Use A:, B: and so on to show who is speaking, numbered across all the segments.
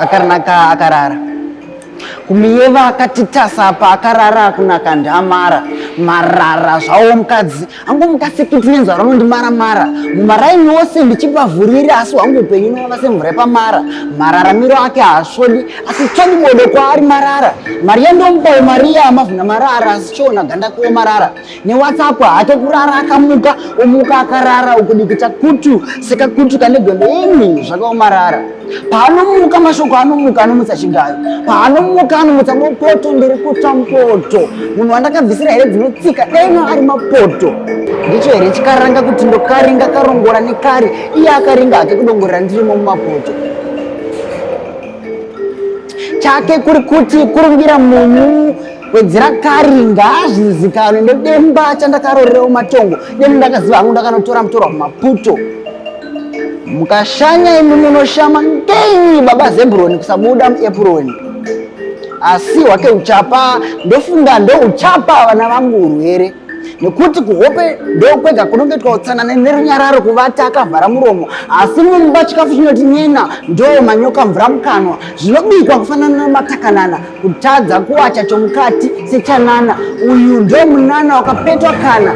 A: akaranaka akarara kumiyeva akatitasa apa akarara akunaka ndamara marara zvawo mukadzi angu mukasikiti nenzara unondimara mumaraini wose ndichipavhurira asi wangu upenyu unova semvura yepamara marara miro ake haasvodi asi tsvadi bodo kwaari marara mariya ndomupawo mariya amavhuna marara asi chiona ganda kuwo marara newhatsapp hake kurara akamuka omuka akarara ukudikita kutu sekakutuka negondo imi zvakawo marara paanomuka mashoko anomuka anomutsa chigayo paanomuka anomutsa mapoto ndiri kutsva mupoto munhu wandakabvisira here dzinotsika daino ari mapoto ndicho here chikaranga kuti ndokaringa karongora nekari iye akaringa hake kudongorera ndirimo mumapoto chake kuri kuti kurumbira munyu wedzira karinga azvizikanwe ndodemba chandakarorerawo matongo deni ndakaziva hangu ndakanotora mutorwa kumaputo mukashanya imi munoshama ngeini baba Zebhuroni kusabuda muEpuroni asi wake uchapa ndofunga ndo uchapa vana vangu urwere nekuti kuhope ndokwega kunongoitwa utsanana nerunyararo kuvata akavhara muromo asi mumba chikafu chinoti nyena ndo manyoka mvura mukanwa zvinobikwa kufanana namatakanana kutadza kuwacha chomukati sechanana uyu ndo munana wakapetwa kana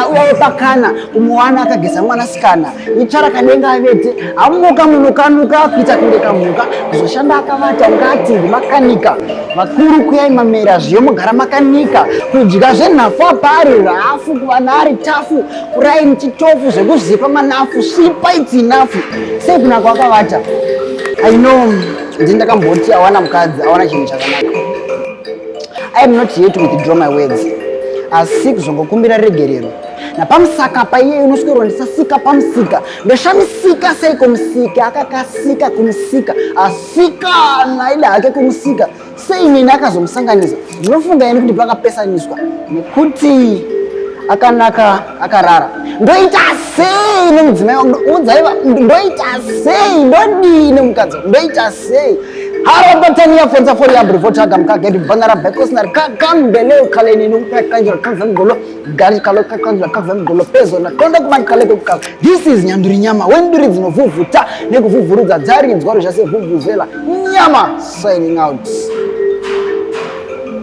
A: uyayo pakana umuwana akagesa mwanasikana itsvara kadenga avete amuka munokanuka kuita kunge kamuka kuzoshanda akavata ungati ndimakanika vakuru kuyai mamera zviyo mugara makanika kudya zvenhafu apari rafu kuvana ari tafu kuraini chitofu zvekuzipa manafu svipa idzinafu sei kuna kwakavata aino ndini ndakamboti awana mukadzi awana chinhu chakanaka I am not here to withdraw my words asi kuzongokumbira regerero napamusaka paiye unoswera ndisasika pamusika ndoshamisika seiko musika akakasika kumusika asika naida hake kumusika sei nini akazomusanganisa ndinofunga yeni kuti pakapesaniswa nekuti akanaka akarara ndoita sei nemudzimai wangu udzaiva ndoita sei ndodini mukadzi ndoita sei harabatania fonza fori yabrivotaga mukagedi bhanara bekosnari kakambeleo kaleni nokukakanjira kavemgolo gari kalo kakanjira kavemgolo pezo nakonda kumani kaleko kukala this is nyanduri nyama wenduri dzinovhuvhuta nekuvhuvhurudza dzarinzwaro zvase vhuvhuzela nyama signing out.